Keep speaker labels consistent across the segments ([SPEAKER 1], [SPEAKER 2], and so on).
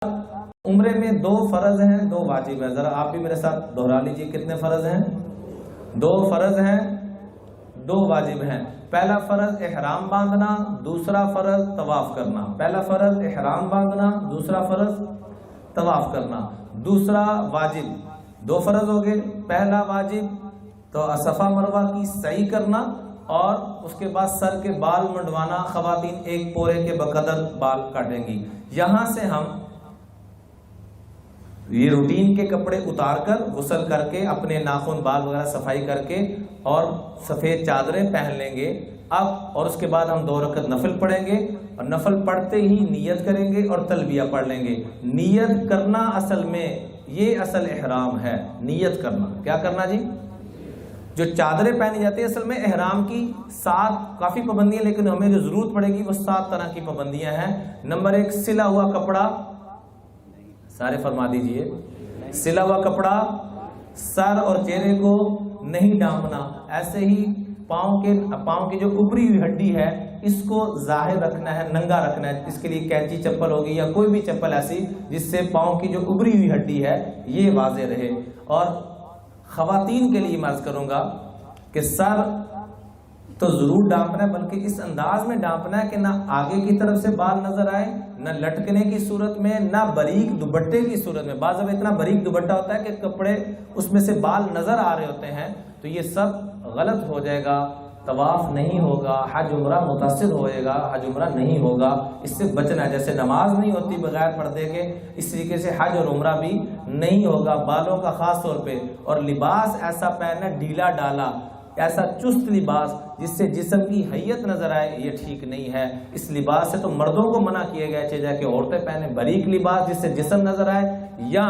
[SPEAKER 1] عمرے میں 2 فرض ہیں 2 واجب ہیں. ذرا آپ بھی میرے ساتھ دہرا لیجئے کتنے فرض ہیں؟ 2 فرض ہیں 2 واجب ہیں. پہلا فرض احرام باندھنا، دوسرا فرض طواف کرنا. پہلا فرض احرام باندھنا، دوسرا فرض طواف کرنا. دوسرا واجب 2 فرض ہو گئے. پہلا واجب تو صفا مروہ کی سعی کرنا اور اس کے بعد سر کے بال منڈوانا. خواتین 1 پورے کے بقدر بال کاٹیں گی. یہاں سے ہم یہ روٹین کے کپڑے اتار کر غسل کر کے اپنے ناخن بال وغیرہ صفائی کر کے اور سفید چادریں پہن لیں گے اب. اور اس کے بعد ہم 2 رکعت نفل پڑھیں گے اور نفل پڑھتے ہی نیت کریں گے اور تلبیہ پڑھ لیں گے. نیت کرنا اصل میں یہ اصل احرام ہے. نیت کرنا کیا کرنا جی؟ جو چادریں پہنی جاتی ہیں اصل میں احرام کی 7 کافی پابندیاں، لیکن ہمیں جو ضرورت پڑے گی وہ 7 طرح کی پابندیاں ہیں. نمبر 1 سلا ہوا کپڑا، سارے فرما دیجئے. سلا ہوا کپڑا، سر اور چہرے کو نہیں ڈھانپنا. ایسے ہی پاؤں کی جو اوپری ہوئی ہڈی ہے اس کو ظاہر رکھنا ہے، ننگا رکھنا ہے. اس کے لیے کینچی چپل ہوگی یا کوئی بھی چپل ایسی جس سے پاؤں کی جو اوپری ہوئی ہڈی ہے یہ واضح رہے. اور خواتین کے لیے میں عرض کروں گا کہ سر تو ضرور ڈانپنا ہے، بلکہ اس انداز میں ڈانپنا ہے کہ نہ آگے کی طرف سے بال نظر آئے، نہ لٹکنے کی صورت میں، نہ باریک دوپٹے کی صورت میں. بعض اب اتنا باریک دوپٹہ ہوتا ہے کہ کپڑے اس میں سے بال نظر آ رہے ہوتے ہیں، تو یہ سب غلط ہو جائے گا. طواف نہیں ہوگا، حج عمرہ متاثر ہوئے گا، حج عمرہ نہیں ہوگا. اس سے بچنا ہے. جیسے نماز نہیں ہوتی بغیر پردے کے، اس طریقے سے حج اور عمرہ بھی نہیں ہوگا. بالوں کا خاص طور پہ. اور لباس ایسا پہننا ڈھیلا ڈالا، ایسا چست لباس جس سے جسم کی حیت نظر آئے، یہ ٹھیک نہیں ہے. اس لباس سے تو مردوں کو منع کیا گیا ہے جا کہ عورتیں پہنے باریک لباس جس سے جسم نظر آئے، یا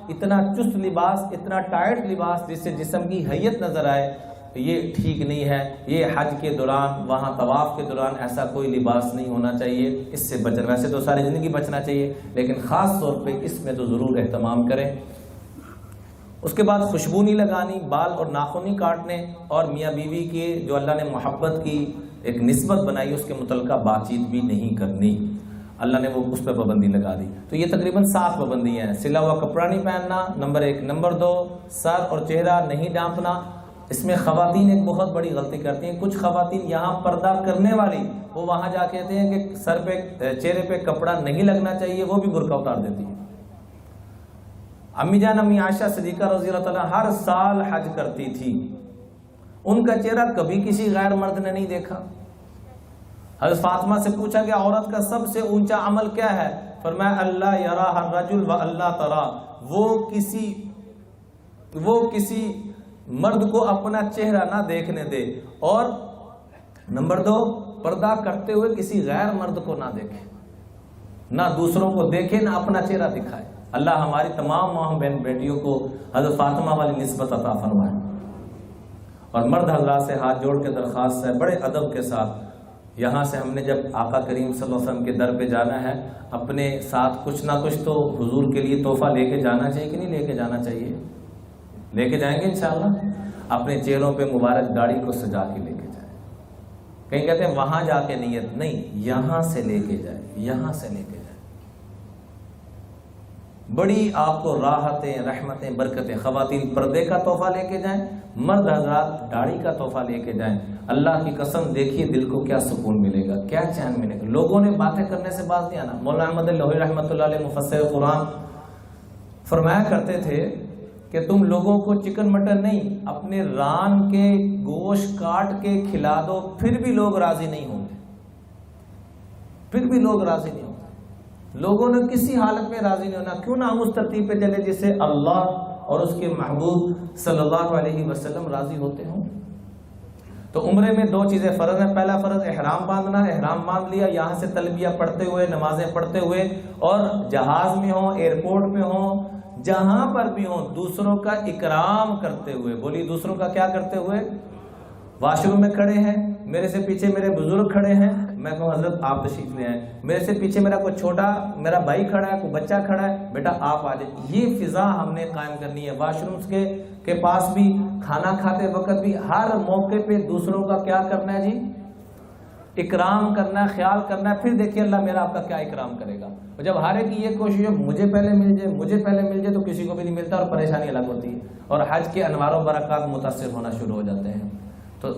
[SPEAKER 1] اتنا چست لباس، اتنا ٹائٹ لباس جس سے جسم کی حیت نظر آئے، یہ ٹھیک نہیں ہے. یہ حج کے دوران، وہاں طواف کے دوران ایسا کوئی لباس نہیں ہونا چاہیے. اس سے بچنا، ویسے تو ساری زندگی بچنا چاہیے لیکن خاص طور پہ اس میں تو ضرور اہتمام کریں. اس کے بعد خوشبو نہیں لگانی، بال اور ناخن نہیں کاٹنے، اور میاں بیوی کی جو اللہ نے محبت کی ایک نسبت بنائی اس کے متعلقہ بات چیت بھی نہیں کرنی. اللہ نے وہ اس پہ پابندی لگا دی. تو یہ تقریباً 7 پابندیاں ہیں. سلا ہوا کپڑا نہیں پہننا نمبر 1. نمبر 2 سر اور چہرہ نہیں ڈانپنا. اس میں خواتین ایک بہت بڑی غلطی کرتی ہیں. کچھ خواتین یہاں پردہ کرنے والی وہ وہاں جا کہتے ہیں کہ سر پہ چہرے پہ کپڑا نہیں لگنا چاہیے، وہ بھی برقع اتار دیتی ہیں. امی جان امی عائشہ صدیقہ رضی اللہ تعالیٰ ہر سال حج کرتی تھی، ان کا چہرہ کبھی کسی غیر مرد نے نہیں دیکھا. حضرت فاطمہ سے پوچھا کہ عورت کا سب سے اونچا عمل کیا ہے؟ فرمایا اللہ یرا الرجل و اللہ ترا، وہ کسی مرد کو اپنا چہرہ نہ دیکھنے دے. اور نمبر 2 پردہ کرتے ہوئے کسی غیر مرد کو نہ دیکھے، نہ دوسروں کو دیکھے، نہ اپنا چہرہ دکھائے. اللہ ہماری تمام ماں بہن بیٹیوں کو حضرت فاطمہ والی نسبت عطا فرمائے. اور مرد حضرات سے ہاتھ جوڑ کے درخواست ہے بڑے ادب کے ساتھ، یہاں سے ہم نے جب آقا کریم صلی اللہ علیہ وسلم کے در پہ جانا ہے اپنے ساتھ کچھ نہ کچھ تو حضور کے لیے تحفہ لے کے جانا چاہیے کہ نہیں لے کے جانا چاہیے؟ لے کے جائیں گے انشاءاللہ. اپنے چہروں پہ مبارک داڑھی کو سجا کے لے کے جائیں. کہیں کہتے ہیں وہاں جا کے نیت نہیں، یہاں سے لے کے جائیں، یہاں سے لے کے جائیں. بڑی آپ کو راحتیں، رحمتیں، برکتیں. خواتین پردے کا تحفہ لے کے جائیں، مرد حضرات داڑھی کا تحفہ لے کے جائیں. اللہ کی قسم دیکھیے دل کو کیا سکون ملے گا، کیا چین ملے گا. لوگوں نے باتیں کرنے سے باز نہیں آنا. مولانا احمد لاہوری رحمۃ اللہ علیہ مفسر قرآن فرمایا کرتے تھے کہ تم لوگوں کو چکن مٹن نہیں، اپنے ران کے گوشت کاٹ کے کھلا دو، پھر بھی لوگ راضی نہیں ہوں گے. پھر بھی لوگ راضی نہیں ہوں گے. لوگوں نے کسی حالت میں راضی نہیں ہونا. کیوں نہ ہم اس ترتیب پہ چلے جسے اللہ اور اس کے محبوب صلی اللہ علیہ وسلم راضی ہوتے ہوں. تو عمرے میں 2 چیزیں فرض ہیں. پہلا فرض احرام باندھنا، احرام باندھ لیا، یہاں سے تلبیہ پڑھتے ہوئے، نمازیں پڑھتے ہوئے، اور جہاز میں ہوں، ایئرپورٹ میں ہوں، جہاں پر بھی ہوں، دوسروں کا اکرام کرتے ہوئے. بولی دوسروں کا کیا کرتے ہوئے؟ واش روم میں کھڑے ہیں، میرے سے پیچھے میرے بزرگ کھڑے ہیں، میں کہوں حضرت آپ تشریف لے آئیں. میرے سے پیچھے میرا کوئی چھوٹا میرا بھائی کھڑا ہے، کوئی بچہ کھڑا ہے، بیٹا آپ آ جائیں. یہ فضا ہم نے قائم کرنی ہے. واش رومز کے پاس بھی، کھانا کھاتے وقت بھی، ہر موقع پہ دوسروں کا کیا کرنا ہے جی؟ اکرام کرنا ہے، خیال کرنا ہے، پھر دیکھیے اللہ میرا آپ کا کیا اکرام کرے گا۔ اور جب ہر ایک کی یہ کوشش ہے مجھے پہلے مل جائے، مجھے پہلے مل جائے، تو کسی کو بھی نہیں ملتا اور پریشانی الگ ہوتی ہے، اور حج کے انوار و برکات متاثر ہونا شروع ہو جاتے ہیں۔ تو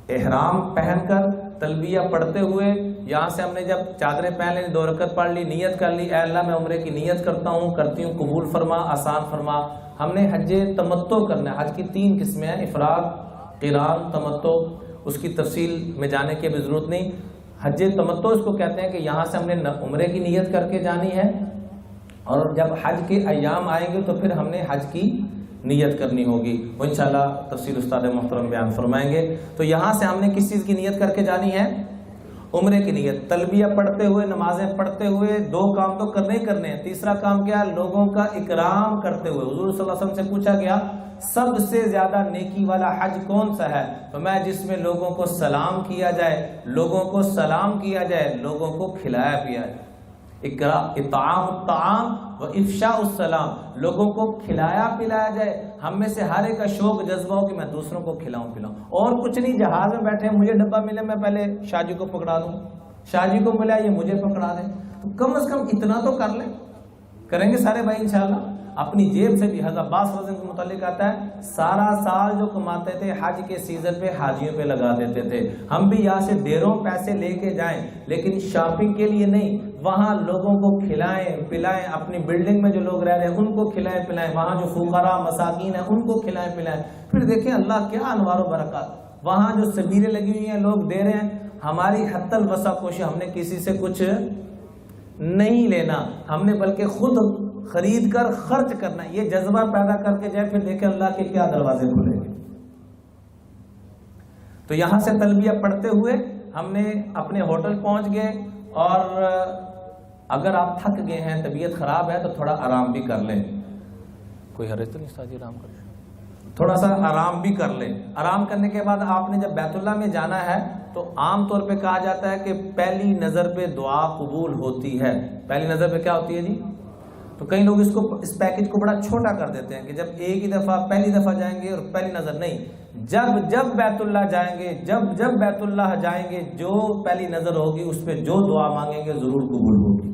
[SPEAKER 1] احرام پہن کر تلبیہ پڑھتے ہوئے یہاں سے ہم نے جب چادریں پہن لی، 2 رکعت پڑھ لی، نیت کر لی، اے اللہ میں عمرے کی نیت کرتا ہوں، کرتی ہوں، قبول فرما، آسان فرما۔ ہم نے حج تمتع کرنا ہے۔ حج کی 3 قسمیں ہیں، افراد، قران، تمتع۔ اس کی تفصیل میں جانے کی ابھی ضرورت نہیں۔ حج تمتع اس کو کہتے ہیں کہ یہاں سے ہم نے عمرے کی نیت کر کے جانی ہے، اور جب حج کے ایام آئیں گے تو پھر ہم نے حج کی نیت کرنی ہوگی، وہ انشاءاللہ تفصیل استاد محترم بیان فرمائیں گے۔ تو یہاں سے ہم نے کس چیز کی نیت کر کے جانی ہے؟ عمرے کی نیت۔ تلبیہ پڑھتے ہوئے، نمازیں پڑھتے ہوئے 2 کام تو کرنے ہی کرنے ہیں۔ تیسرا کام کیا؟ لوگوں کا اکرام کرتے ہوئے۔ حضور صلی اللہ علیہ وسلم سے پوچھا گیا سب سے زیادہ نیکی والا حج کون سا ہے؟ تو میں جس میں لوگوں کو سلام کیا جائے، لوگوں کو سلام کیا جائے، لوگوں کو کھلایا پیا جائے۔ اطعام الطعام و افشاء السلام، لوگوں کو کھلایا پلایا جائے۔ ہم میں سے ہر ایک کا شوق جذبہ ہو کہ میں دوسروں کو کھلاؤں پلاؤں، اور کچھ نہیں۔ جہاز میں بیٹھے مجھے ڈبہ ملے، میں پہلے شاہ جی کو پکڑا دوں، شاہ جی کو ملا یہ مجھے پکڑا دیں، تو کم از کم اتنا تو کر لیں۔ کریں گے سارے بھائی انشاءاللہ۔ اپنی جیب سے بھی حضرت عباس رضی اللہ عنہ کے متعلق آتا ہے سارا سال جو کماتے تھے حج کے سیزن پہ حاجیوں پہ لگا دیتے تھے۔ ہم بھی یہاں سے ڈھیروں پیسے لے کے جائیں، لیکن شاپنگ کے لیے نہیں، وہاں لوگوں کو کھلائیں پلائیں، اپنی بلڈنگ میں جو لوگ رہ رہے ہیں ان کو کھلائیں پلائیں، وہاں جو فقراء مساکین ہیں ان کو کھلائیں پلائیں۔ پھر دیکھیں اللہ کیا انوار و برکات، وہاں جو سبیلیں لگی ہوئی ہیں لوگ دے رہے ہیں۔ ہماری حتی الوسع کوشش، ہم نے کسی سے کچھ نہیں لینا، ہم نے بلکہ خود خرید کر خرچ کرنا، یہ جذبہ پیدا کر کے جائے، پھر دیکھیں اللہ کے کیا دروازے کھلیں گے۔ تو یہاں سے تلبیہ پڑھتے ہوئے ہم نے اپنے ہوٹل پہنچ گئے، اور اگر آپ تھک گئے ہیں، طبیعت خراب ہے تو تھوڑا آرام بھی کر لیں۔ کوئی حرج تو نہیں استاد جی؟ آرام کر لیں، تھوڑا سا آرام بھی کر لیں۔ آرام کرنے کے بعد آپ نے جب بیت اللہ میں جانا ہے تو عام طور پہ کہا جاتا ہے کہ پہلی نظر پہ دعا قبول ہوتی ہے۔ پہلی نظر پہ کیا ہوتی ہے جی؟ تو کئی لوگ اس پیکج کو بڑا چھوٹا کر دیتے ہیں کہ جب ایک ہی دفعہ پہلی دفعہ جائیں گے اور پہلی نظر نہیں، جب بیت اللہ جائیں گے، جب بیت اللہ جائیں گے، جو پہلی نظر ہوگی اس پہ جو دعا مانگیں گے ضرور قبول ہوگی۔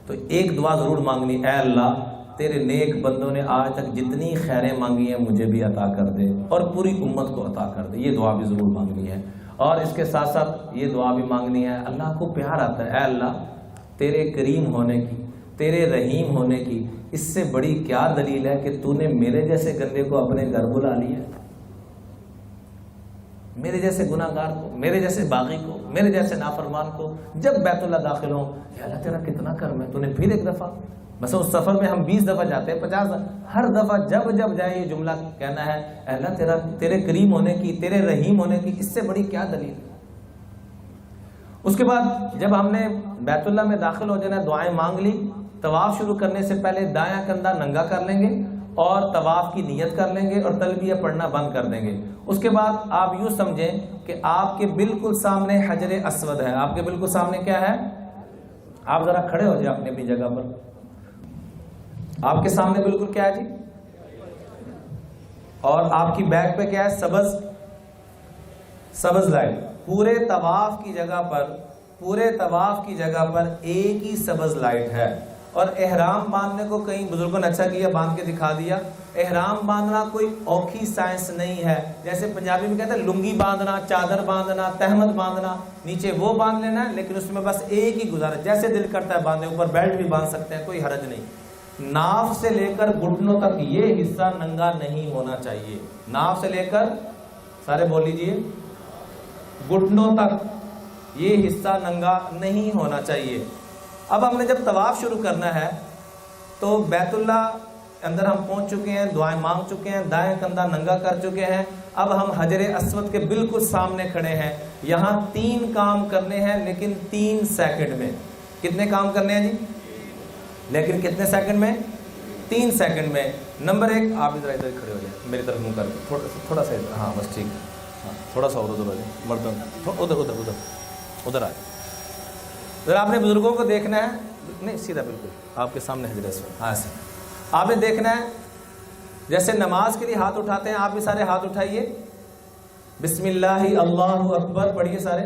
[SPEAKER 1] تو ایک دعا ضرور مانگنی، اے اللہ تیرے نیک بندوں نے آج تک جتنی خیریں مانگی ہیں مجھے بھی عطا کر دے، اور پوری امت کو عطا کر دے۔ یہ دعا بھی ضرور مانگنی ہے، اور اس کے ساتھ ساتھ یہ دعا بھی مانگنی ہے، اللہ کو پیار آتا ہے، اے اللہ تیرے کریم ہونے کی، تیرے رحیم ہونے کی اس سے بڑی کیا دلیل ہے کہ تو نے میرے جیسے گندے کو اپنے گھر بلا لیا، میرے جیسے گناہ گار کو، میرے جیسے باغی کو، میرے جیسے نافرمان کو جب بیت اللہ داخل ہوں، یا اللہ تیرا کتنا کرم ہے، تو نے پھر ایک دفعہ، مثلا اس سفر میں ہم 20 دفعہ جاتے ہیں، 50 دفعہ، ہر دفعہ جب جائیں یہ جملہ کہنا ہے، اے اللہ تیرے کریم ہونے کی، تیرے رحیم ہونے کی اس سے بڑی کیا دلیل ہے۔ اس کے بعد جب ہم نے بیت اللہ میں داخل ہو جانا، دعائیں مانگ لی، طواف شروع کرنے سے پہلے دایاں کندھا ننگا کر لیں گے اور طواف کی نیت کر لیں گے اور تلبیہ پڑھنا بند کر دیں گے۔ اس کے بعد آپ یوں سمجھیں کہ آپ کے بالکل سامنے حجر اسود ہے۔ آپ کے بالکل سامنے کیا ہے؟ آپ ذرا کھڑے ہو جائیں اپنی جگہ پر۔ آپ کے سامنے بالکل کیا ہے جی؟ اور آپ کی بیک پہ کیا ہے؟ سبز لائٹ۔ پورے طواف کی جگہ پر ایک ہی سبز لائٹ ہے۔ اور احرام باندھنے کو کئی بزرگوں نے اچھا کیا، باندھ کے دکھا دیا۔ احرام باندھنا کوئی اوکھی سائنس نہیں ہے، جیسے پنجابی میں کہتے ہیں لنگی باندھنا، چادر باندھنا، تہمت باندھنا، نیچے وہ باندھ لینا ہے، لیکن اس میں بس ایک ہی گزارا، جیسے دل کرتا ہے باندھے، اوپر بیلٹ بھی باندھ سکتے ہیں، کوئی حرج نہیں۔ ناف سے لے کر گھٹنوں تک یہ حصہ ننگا نہیں ہونا چاہیے۔ ناف سے لے کر، سارے بول لیجیے، گھٹنوں تک یہ حصہ ننگا نہیں ہونا چاہیے۔ اب ہم نے جب طواف شروع کرنا ہے تو بیت اللہ اندر ہم پہنچ چکے ہیں، دعائیں مانگ چکے ہیں، دائیں کندھا ننگا کر چکے ہیں۔ اب ہم حجر اسود کے بالکل سامنے کھڑے ہیں۔ یہاں 3 کام کرنے ہیں، لیکن 3 سیکنڈ میں۔ کتنے کام کرنے ہیں جی؟ لیکن کتنے سیکنڈ میں؟ 3 سیکنڈ میں۔ نمبر 1، آپ ادھر کھڑے ہو جائیں، میری طرف منہ کر کے تھوڑا سا ادھر، ہاں بس ٹھیک ہے، ہاں تھوڑا سا ادھر ہو جائے، مردوں ادھر آئے۔ ذرا آپ نے بزرگوں کو دیکھنا ہے، نہیں سیدھا بالکل آپ کے سامنے حجر اسود، ہاں ایسے آپ نے دیکھنا ہے۔ جیسے نماز کے لیے ہاتھ اٹھاتے ہیں، آپ بھی سارے ہاتھ اٹھائیے، بسم اللہ اللہ اکبر پڑھیے سارے،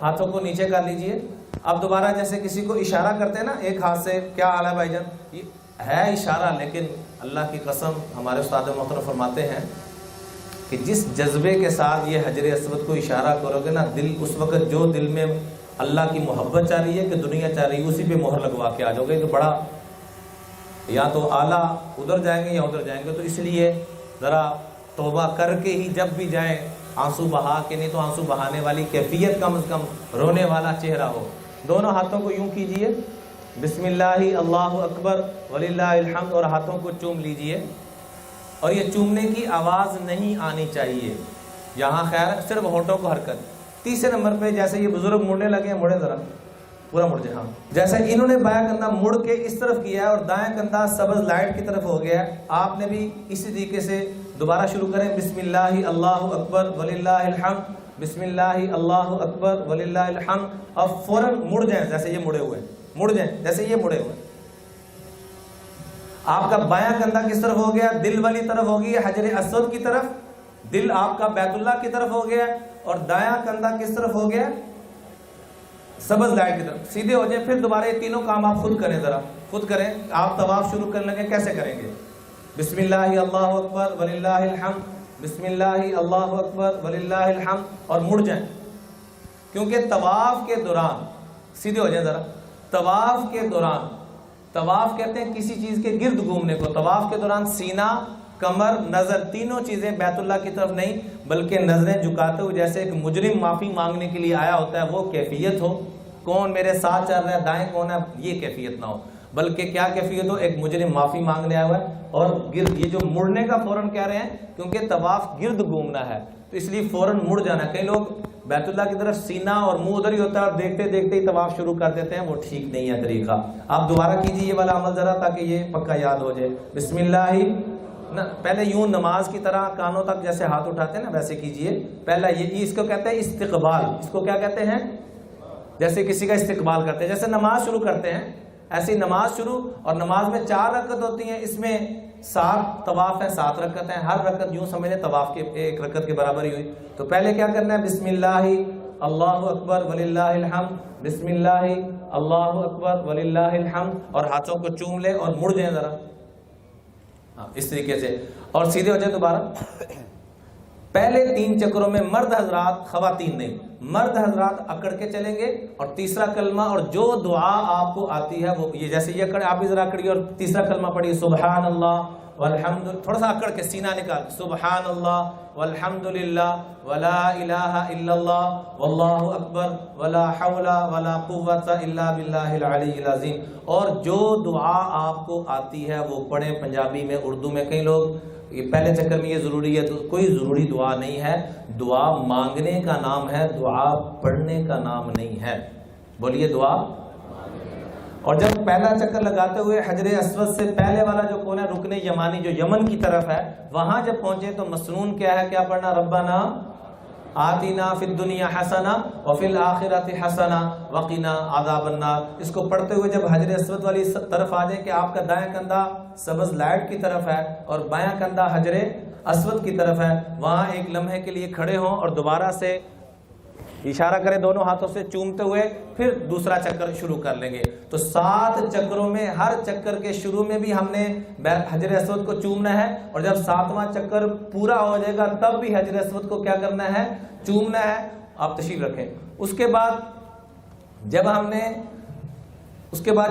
[SPEAKER 1] ہاتھوں کو نیچے کر لیجئے. اب دوبارہ جیسے کسی کو اشارہ کرتے ہیں نا ایک ہاتھ سے, کیا حال ہے بھائی جان, یہ ہے اشارہ, لیکن اللہ کی قسم ہمارے استاد محترم فرماتے ہیں کہ جس جذبے کے ساتھ یہ حجر اسود کو اشارہ کرو گے نا, دل اس وقت جو دل میں اللہ کی محبت چاہ رہی ہے کہ دنیا چاہ رہی ہے اسی پہ مہر لگوا کے آ جاؤ گے. تو بڑا یا تو اعلیٰ ادھر جائیں گے یا ادھر جائیں گے. تو اس لیے ذرا توبہ کر کے ہی جب بھی جائیں آنسو بہا کے, نہیں تو آنسو بہانے والی کیفیت کم از کم رونے والا چہرہ ہو. دونوں ہاتھوں کو یوں کیجئے, بسم اللہ اللہ اکبر وللہ الحمد, اور ہاتھوں کو چوم لیجئے. اور یہ چومنے کی آواز نہیں آنی چاہیے یہاں, خیر صرف ہونٹوں کو حرکت. تیسرے نمبر پہ جیسے یہ بزرگ مڑنے لگے ہیں, مڑے ذرا پورا مڑ جائے. ہاں جیسے انہوں نے بایاں کندھا مڑ کے اس طرف کیا ہے اور دائیں کندھا سبز لائٹ کی طرف ہو گیا ہے, آپ نے بھی اسی طریقے سے دوبارہ شروع کریں. بسم اللہ اللہ اکبر وللہ الحمد, بسم اللہ اللہ اکبر وللہ الحمد. اور فوراً مڑ جائیں جیسے یہ مڑے ہوئے, مڑ جائیں جیسے یہ مڑے ہوئے. آپ کا بایاں کندھا کس طرف ہو گیا, دل والی طرف ہو گئی حجر اسود کی طرف, دل آپ کا بیت اللہ کی طرف ہو گیا. اور دایاں کندھا کس طرف ہو گیا, سبز لائٹ کی طرف. سیدھے ہو جائیں. پھر دوبارہ یہ تینوں کام آپ خود کریں, ذرا خود کریں. آپ طواف شروع کرنے لگے, کیسے کریں گے, بسم اللہ اللہ اکبر وللہ الحمد, بسم اللہ اللہ اکبر وللہ الحمد, اور مڑ جائیں. کیونکہ طواف کے دوران, سیدھے ہو جائیں ذرا, طواف کے دوران, طواف کہتے ہیں کسی چیز کے گرد گھومنے کو, طواف کے دوران سینہ, کمر, نظر, تینوں چیزیں بیت اللہ کی طرف نہیں بلکہ نظریں جھکاتے ہوئے جیسے ایک مجرم معافی مانگنے کے لیے آیا ہوتا ہے وہ کیفیت ہو, کون میرے ساتھ چل رہا ہے, دائیں کون ہے, یہ کیفیت نہ ہو, بلکہ کیا کیفیت ہو, ایک مجرم معافی مانگنے آیا ہوا ہے. اور گرد, یہ جو مڑنے کا فوراً کہہ رہے ہیں کیونکہ طواف گرد گھومنا ہے تو اس لیے فوراً مڑ جانا. کئی لوگ بیت اللہ کی طرف سینہ اور منہ ادھر ہی ہوتا ہے اور دیکھتے دیکھتے ہی طواف شروع کر دیتے ہیں, وہ ٹھیک نہیں ہے طریقہ. آپ دوبارہ کیجیے یہ والا عمل ذرا تاکہ یہ پکا یاد ہو جائے. بسم اللہ پہلے یوں نماز کی طرح کانوں تک جیسے ہاتھ اٹھاتے ہیں نا ویسے کیجئے. پہلا یہ اس کو کہتے ہیں استقبال, اس کو کیا کہتے ہیں, جیسے کسی کا استقبال کرتے ہیں, جیسے نماز شروع کرتے ہیں ایسی نماز شروع. اور نماز میں 4 رکعت ہوتی ہیں, اس میں 7 طواف ہیں, 7 رکعت ہیں, ہر رکعت یوں سمجھیں طواف کے 1 رکعت کے برابر ہی ہوئی. تو پہلے کیا کرنا ہے, بسم اللہ اللہ اکبر وللہ الحمد, بسم اللہ اللہ اکبر وللہ الحمد, اور ہاتھوں کو چوم لے اور مڑ جائیں ذرا اس طریقے سے, اور سیدھے ہو جائے دوبارہ. پہلے 3 چکروں میں مرد حضرات, خواتین نہیں, مرد حضرات اکڑ کے چلیں گے. اور تیسرا کلمہ اور جو دعا آپ کو آتی ہے وہ یہ, جیسے یہ اکڑ, آپ بھی ذرا اکڑیے, اور تیسرا کلمہ پڑھیے سبحان اللہ والحمد, تھوڑا سا اکڑ کے سینہ نکال, سبحان اللہ والحمد للہ ولا الہ الا اللہ واللہ اکبر ولا حول ولا قوت الا باللہ العلی العظیم. اور جو دعا آپ کو آتی ہے وہ پڑھیں, پنجابی میں, اردو میں. کئی لوگ یہ پہلے چکر میں یہ ضروری ہے, تو کوئی ضروری دعا نہیں ہے. دعا مانگنے کا نام ہے, دعا پڑھنے کا نام نہیں ہے. بولیے دعا. اور جب پہلا چکر لگاتے ہوئے حجر اسود سے پہلے والا جو کون ہے, رکن یمانی جو یمن کی طرف ہے, وہاں جب پہنچے تو مسنون کیا ہے, کیا پڑھنا, ربنا آتینا فی الدنیا حسنہ وفی الآخرۃ حسنہ وقنا عذاب النار. اس کو پڑھتے ہوئے جب حجر اسود والی طرف آ جائیں کہ آپ کا دائیں کندھا سبز لائٹ کی طرف ہے اور بایاں کندھا حجر اسود کی طرف ہے, وہاں ایک لمحے کے لیے کھڑے ہوں اور دوبارہ سے اشارہ کریں دونوں ہاتھوں سے چومتے ہوئے, پھر دوسرا چکر شروع کر لیں گے. تو 7 چکروں میں ہر چکر کے شروع میں بھی ہم نے حجر اسود کو چومنا ہے, اور جب 7واں چکر پورا ہو جائے گا تب بھی حجر اسود کو کیا کرنا ہے, چومنا ہے. آپ تشریف رکھیں. اس کے بعد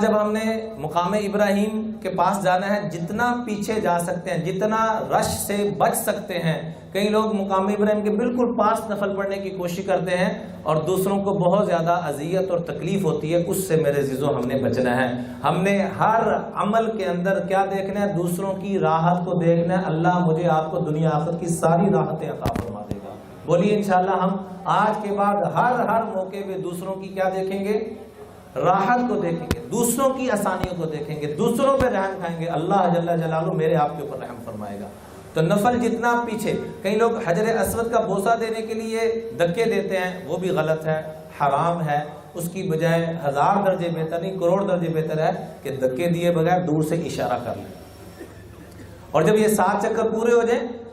[SPEAKER 1] جب ہم نے مقام ابراہیم کے پاس جانا ہے, جتنا پیچھے جا سکتے ہیں, جتنا رش سے بچ سکتے ہیں. کئی لوگ مقام ابراہیم کے بالکل پاس نفل پڑھنے کی کوشش کرتے ہیں اور دوسروں کو بہت زیادہ اذیت اور تکلیف ہوتی ہے, اس سے میرے عزیزوں ہم نے بچنا ہے. ہم نے ہر عمل کے اندر کیا دیکھنا ہے, دوسروں کی راحت کو دیکھنا ہے. اللہ مجھے آپ کو دنیا آخرت کی ساری راحتیں عطا فرما دے گا. بولیے انشاءاللہ ہم آج کے بعد ہر موقع پہ دوسروں کی کیا دیکھیں گے, راحت کو دیکھیں گے, دوسروں کی آسانیوں کو دیکھیں گے, دوسروں پہ رحم کھائیں گے. اللہ جل جلالہ میرے آپ کے اوپر رحم فرمائے گا. تو نفل جتنا پیچھے, کئی لوگ حجر اسود کا بوسہ دینے کے لیے دھکے دیتے ہیں, وہ بھی غلط ہے, حرام ہے. اس کی بجائے 1000 درجے بہتر, نہیں کروڑ درجے بہتر ہے کہ دھکے دیے بغیر دور سے اشارہ کر لیں. اور جب یہ 7 چکر پورے ہو جائیں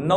[SPEAKER 1] 9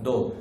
[SPEAKER 1] 2,